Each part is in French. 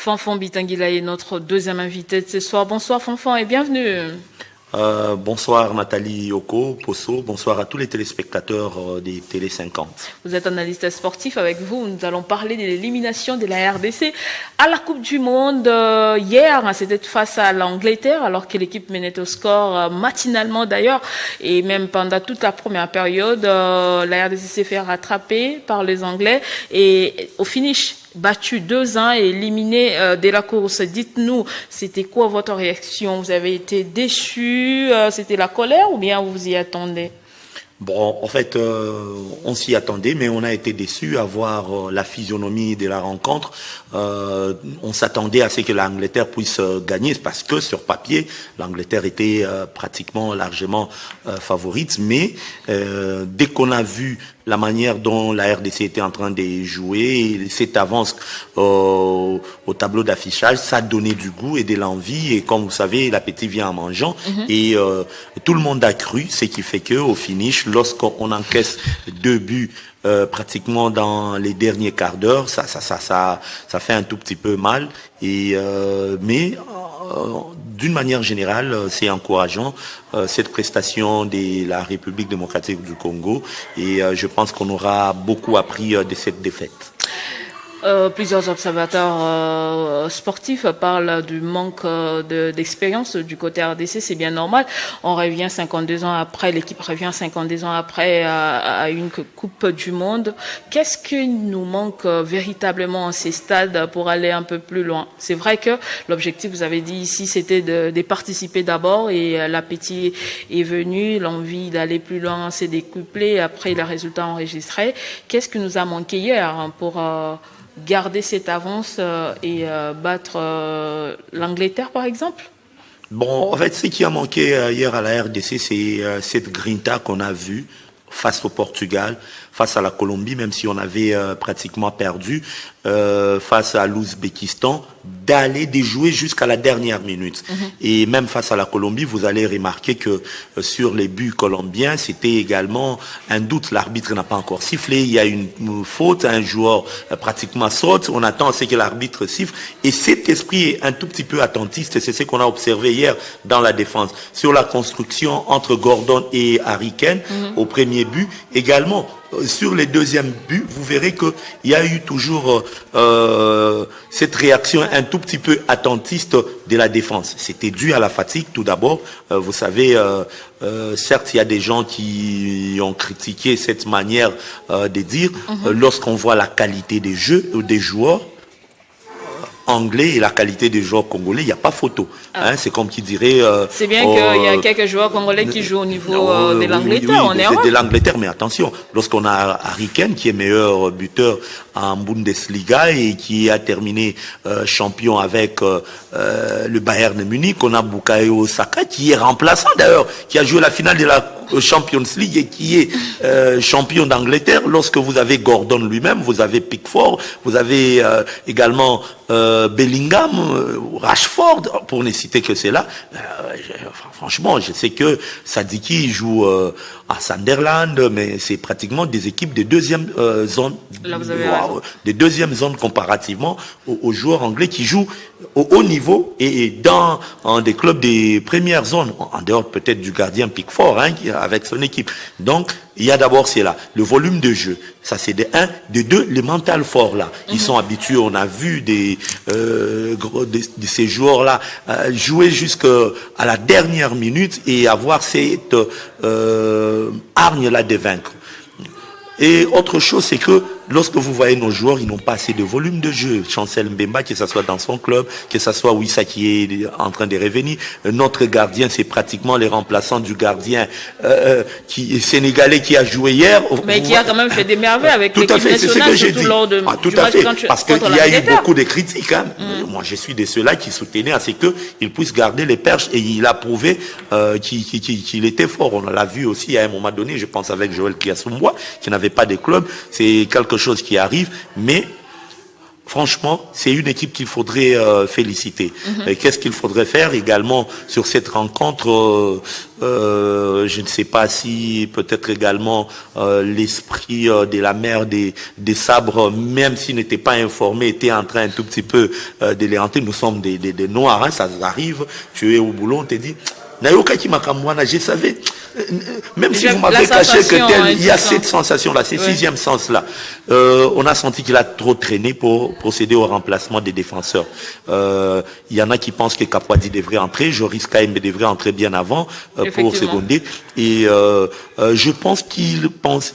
Fanfan Bitangila est notre deuxième invité de ce soir. Bonsoir Fanfan et bienvenue. Bonsoir Nathalie Oko, Posso, bonsoir à tous les téléspectateurs des Télé 50. Vous êtes analyste sportif, avec vous nous allons parler de l'élimination de la RDC à la Coupe du Monde. Hier, c'était face à l'Angleterre alors que l'équipe menait au score matinalement d'ailleurs et même pendant toute la première période, la RDC s'est fait rattraper par les Anglais et au finish, battu 2-1 et éliminé de la course. Dites-nous, c'était quoi votre réaction? Vous avez été déçu? C'était la colère ou bien vous y attendez? Bon, en fait, on s'y attendait, mais on a été déçus à voir la physionomie de la rencontre. On s'attendait à ce que l'Angleterre puisse gagner, parce que sur papier, l'Angleterre était pratiquement largement favorite. Mais dès qu'on a vu la manière dont la RDC était en train de jouer, et cette avance au tableau d'affichage, ça donnait du goût et de l'envie. Et comme vous savez, l'appétit vient en mangeant. Et tout le monde a cru, ce qui fait que au finish, lorsqu'on encaisse 2 buts pratiquement dans les derniers quarts d'heure, ça fait un tout petit peu mal. Et mais d'une manière générale, c'est encourageant cette prestation de la République démocratique du Congo. Et je pense qu'on aura beaucoup appris de cette défaite. Plusieurs observateurs sportifs parlent du manque d'expérience du côté RDC, c'est bien normal. On revient 52 ans après, l'équipe revient 52 ans après à une Coupe du Monde. Qu'est-ce qui nous manque véritablement à ces stades pour aller un peu plus loin? C'est vrai que l'objectif, vous avez dit ici, c'était de participer d'abord et l'appétit est venu, l'envie d'aller plus loin s'est décuplée après les résultats enregistrés. Qu'est-ce qui nous a manqué hier pour garder cette avance et battre l'Angleterre, par exemple? Bon, en fait, ce qui a manqué hier à la RDC, c'est cette grinta qu'on a vue face au Portugal, face à la Colombie, même si on avait pratiquement perdu, face à l'Ouzbékistan, d'aller déjouer jusqu'à la dernière minute. Et même face à la Colombie, vous allez remarquer que sur les buts colombiens, c'était également un doute. L'arbitre n'a pas encore sifflé. Il y a une faute, un joueur pratiquement saute. On attend à ce que l'arbitre siffle. Et cet esprit est un tout petit peu attentiste. C'est ce qu'on a observé hier dans la défense. Sur la construction entre Gordon et Harry Kane, au premier but, également. Sur les deuxièmes buts, vous verrez qu'il y a eu toujours cette réaction un tout petit peu attentiste de la défense. C'était dû à la fatigue tout d'abord. Vous savez, certes, il y a des gens qui ont critiqué cette manière de dire. Lorsqu'on voit la qualité des jeux ou des joueurs anglais et la qualité des joueurs congolais, il n'y a pas photo. C'est comme qui dirait... c'est bien qu'il y a quelques joueurs congolais qui jouent au niveau de l'Angleterre, on est de l'Angleterre, mais attention, lorsqu'on a Harry Kane, qui est meilleur buteur en Bundesliga et qui a terminé champion avec le Bayern Munich, on a Bukayo Saka, qui est remplaçant d'ailleurs, qui a joué la finale de la Champions League et qui est champion d'Angleterre. Lorsque vous avez Gordon lui-même, vous avez Pickford, vous avez également Bellingham, Rashford, pour ne citer que c'est là. Franchement, je sais que Sadiki joue à Sunderland, mais c'est pratiquement des équipes de deuxième zone, des deuxièmes zones comparativement aux joueurs anglais qui jouent au haut niveau et dans des clubs des premières zones, en dehors peut-être du gardien Pickford, avec son équipe. Donc, il y a d'abord c'est là le volume de jeu, ça c'est de 1, de 2 le mental fort là. Ils sont habitués, on a vu de ces joueurs là jouer jusqu'à la dernière minute et avoir cette hargne là de vaincre. Et autre chose, c'est que lorsque vous voyez nos joueurs, ils n'ont pas assez de volume de jeu. Chancel Mbemba, que ce soit dans son club, que ce soit Wissa qui est en train de revenir. Notre gardien, c'est pratiquement les remplaçants du gardien qui est sénégalais qui a joué hier. Mais qui a quand même fait des merveilles avec l'équipe nationale, surtout lors de tout à fait, parce qu'il y a eu beaucoup de critiques. Moi, je suis de ceux-là qui soutenaient à ce qu'il puisse garder les perches et il a prouvé qu'il était fort. On l'a vu aussi à un moment donné, je pense avec Joël Kiassoumbois, qui n'avait pas de club. C'est quelque chose qui arrive, mais franchement, c'est une équipe qu'il faudrait féliciter. Qu'est-ce qu'il faudrait faire également sur cette rencontre je ne sais pas si peut-être également l'esprit de la mère des sabres, même s'il n'était pas informé, était en train un tout petit peu de les hanter. Nous sommes des noirs, hein, ça arrive. Tu es au boulot, on te dit... Nayoka qui m'a kamwana, je savais, même si vous m'avez caché que tel, il y a cette sensation-là, ce sixième sens-là. On a senti qu'il a trop traîné pour procéder au remplacement des défenseurs. Il y en a qui pensent que Kapwadi devrait entrer, Joris Kaim devrait entrer bien avant pour seconder. Et je pense qu'il pense,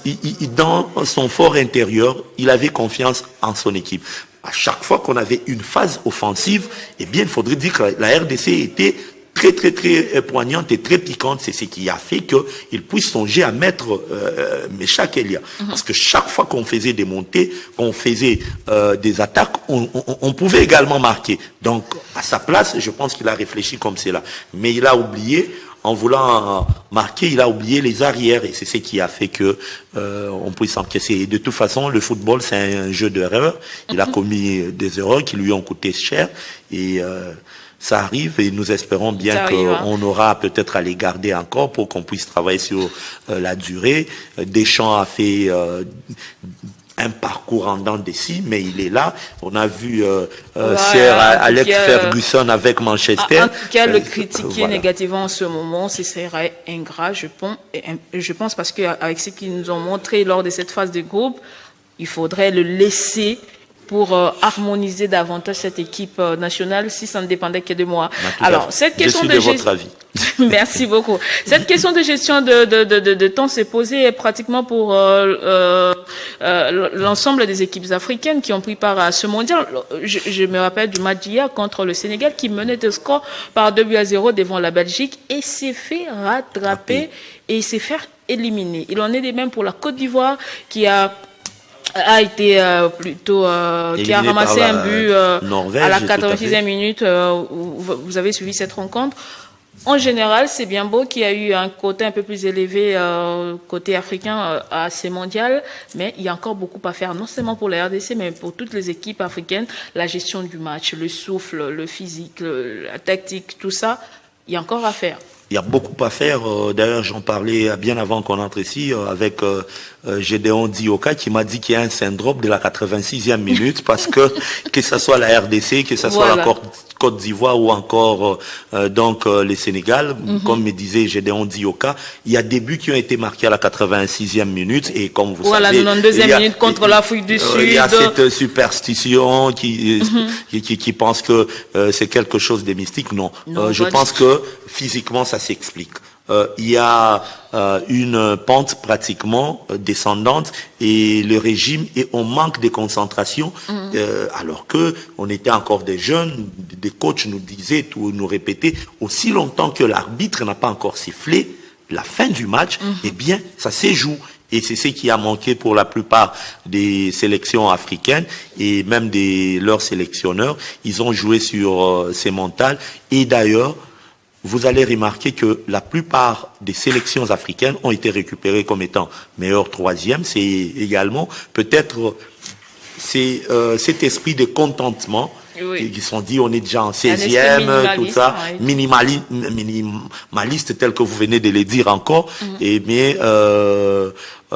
dans son fort intérieur, il avait confiance en son équipe. À chaque fois qu'on avait une phase offensive, eh bien, il faudrait dire que la RDC était très poignante et très piquante. C'est ce qui a fait qu'il puisse songer à mettre Mecha Kelia. Parce que chaque fois qu'on faisait des montées, qu'on faisait des attaques, on pouvait également marquer. Donc, à sa place, je pense qu'il a réfléchi comme cela. Mais il a oublié, en voulant marquer, il a oublié les arrières. Et c'est ce qui a fait que on puisse encaisser. Et de toute façon, le football, c'est un jeu d'erreurs. Il a commis des erreurs qui lui ont coûté cher. Et... ça arrive et nous espérons bien qu'on aura peut-être à les garder encore pour qu'on puisse travailler sur la durée. Deschamps a fait un parcours en dents de scie, mais il est là. On a vu Sir Alex Ferguson avec Manchester. En tout cas, le critiquer négativement en ce moment, ce serait ingrat, je pense, parce qu'avec ce qu'ils nous ont montré lors de cette phase de groupe, il faudrait le laisser pour harmoniser davantage cette équipe nationale si ça ne dépendait que de moi. Alors, cette question de votre avis. Merci beaucoup. Cette question de gestion de temps s'est posée pratiquement pour l'ensemble des équipes africaines qui ont pris part à ce mondial. Je me rappelle du match d'hier contre le Sénégal qui menait de score par 2-0 devant la Belgique et s'est fait rattraper et s'est fait éliminer. Il en est de même pour la Côte d'Ivoire qui a été plutôt qui a ramassé un but à la 86e minute. Vous avez suivi cette rencontre. En général, c'est bien beau qu'il y a eu un côté un peu plus élevé côté africain à ces mondiales, mais il y a encore beaucoup à faire, non seulement pour la RDC, mais pour toutes les équipes africaines. La gestion du match, le souffle, le physique, la tactique, tout ça, il y a encore à faire. Il y a beaucoup à faire. D'ailleurs, j'en parlais bien avant qu'on entre ici avec Gédéon Dioka qui m'a dit qu'il y a un syndrome de la 86e minute parce que ce soit la RDC, que ce soit la Côte d'Ivoire ou encore le Sénégal, comme me disait Gédéon Dioka, il y a des buts qui ont été marqués à la 86e minute et comme vous savez, la 92e minute contre l'Afrique du Sud. Il y a cette superstition qui pense que c'est quelque chose de mystique. Non, je pense que physiquement ça s'explique. Il y a une pente pratiquement descendante et le régime et on manque de concentration alors que on était encore des jeunes, des coachs nous disaient, nous répétaient aussi longtemps que l'arbitre n'a pas encore sifflé la fin du match, eh bien ça s'éjoue. Et c'est ce qui a manqué pour la plupart des sélections africaines et même leurs sélectionneurs. Ils ont joué sur ces mentales et d'ailleurs vous allez remarquer que la plupart des sélections africaines ont été récupérées comme étant meilleur troisième. C'est également peut-être cet esprit de contentement qui sont dit on est déjà en 16e, tout ça, minimaliste tel que vous venez de le dire encore. Et bien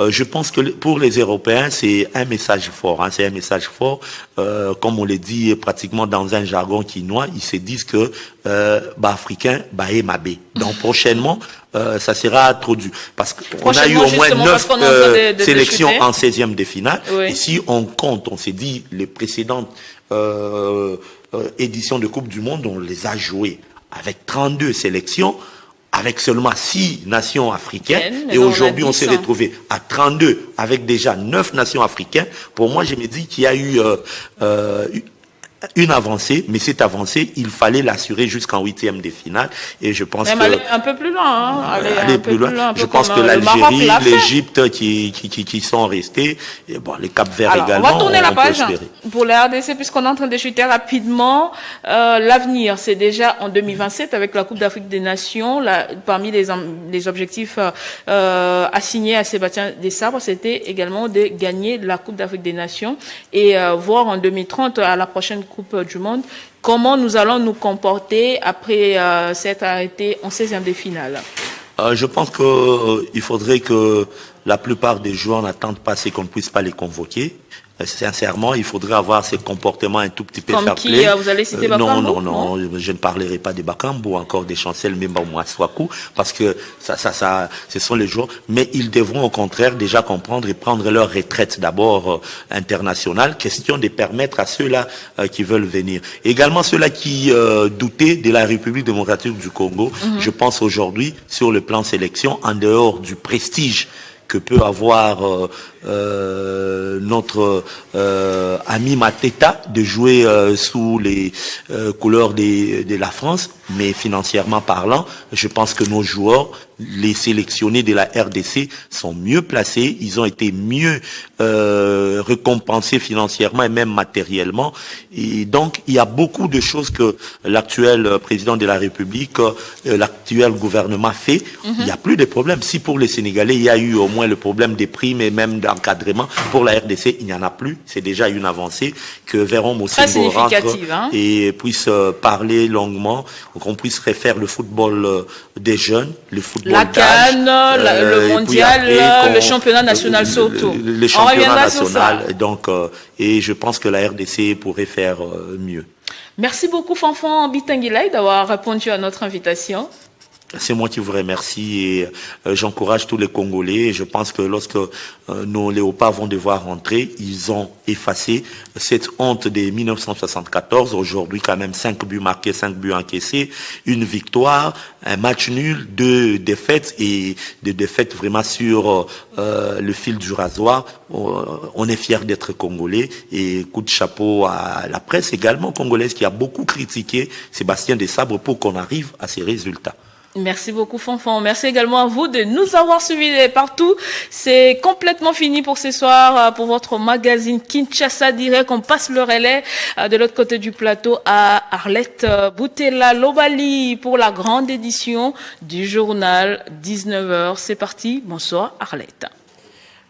je pense que pour les Européens, c'est un message fort. Hein, c'est un message fort. Comme on le dit pratiquement dans un jargon quinois, ils se disent que africain, mabé. Donc prochainement, ça sera trop dur. Parce qu'on a eu au moins 9 sélections en 16e de finale. Oui. Et si on compte, on s'est dit, les précédentes éditions de Coupe du Monde, on les a jouées avec 32 sélections. Avec seulement 6 nations africaines, et aujourd'hui on s'est retrouvé à 32 avec déjà 9 nations africaines. Pour moi, je me dis qu'il y a eu une avancée, mais cette avancée, il fallait l'assurer jusqu'en 8e de finale. Et je pense même que aller un peu plus loin, hein. aller plus loin. Je pense que l'Algérie, l'Égypte qui sont restés, et bon, les Cap-Verts également. On va tourner la page pour la RDC puisqu'on est en train de chuter rapidement. L'avenir, c'est déjà en 2027 avec la Coupe d'Afrique des Nations. Parmi les objectifs assignés à Sébastien Desabre, c'était également de gagner la Coupe d'Afrique des Nations et voir en 2030 à la prochaine Coupe du Monde comment nous allons nous comporter après s'être arrêté en 16e de finale. Je pense qu'il faudrait que la plupart des joueurs n'attendent pas qu'on ne puisse pas les convoquer. Sincèrement, il faudrait avoir ces comportements un tout petit peu fair play. Vous allez citer Bakambu? Non, je ne parlerai pas de Bakambu, encore des Chancel Memba ou Mouaswaku, parce que ce sont les joueurs, mais ils devront au contraire déjà comprendre et prendre leur retraite d'abord internationale, question de permettre à ceux-là qui veulent venir. Également ceux-là qui doutaient de la République démocratique du Congo, je pense aujourd'hui, sur le plan sélection, en dehors du prestige que peut avoir notre ami Mateta de jouer sous les couleurs de la France, mais financièrement parlant, je pense que nos joueurs, les sélectionnés de la RDC, sont mieux placés, ils ont été mieux récompensés financièrement et même matériellement. Et donc, il y a beaucoup de choses que l'actuel président de la République, l'actuel gouvernement fait. Il n'y a plus de problème. Si pour les Sénégalais, il y a eu au moins le problème des primes et même d'encadrement, pour la RDC, il n'y en a plus. C'est déjà une avancée que Véron Mosengo rentre et puisse parler longuement, qu'on puisse refaire le football des jeunes, le football la CAN, le mondial, le championnat national surtout. Le championnat national. Donc, et je pense que la RDC pourrait faire mieux. Merci beaucoup, Fanfan Bitangilai, d'avoir répondu à notre invitation. C'est moi qui vous remercie et j'encourage tous les Congolais. Et je pense que lorsque nos léopards vont devoir rentrer, ils ont effacé cette honte de 1974. Aujourd'hui, quand même, 5 buts marqués, 5 buts encaissés, une victoire, un match nul, 2 défaites et des défaites vraiment sur le fil du rasoir. On est fiers d'être Congolais et coup de chapeau à la presse également congolaise qui a beaucoup critiqué Sébastien Desabre pour qu'on arrive à ces résultats. Merci beaucoup, Fanfan. Merci également à vous de nous avoir suivis partout. C'est complètement fini pour ce soir, pour votre magazine Kinshasa Direct. On passe le relais de l'autre côté du plateau à Arlette Boutella Lobali pour la grande édition du journal 19h. C'est parti. Bonsoir, Arlette.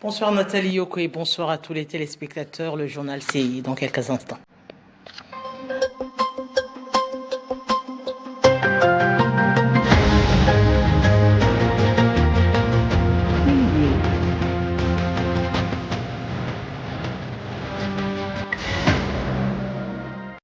Bonsoir, Nathalie Yoko, et bonsoir à tous les téléspectateurs. Le journal, c'est dans quelques instants.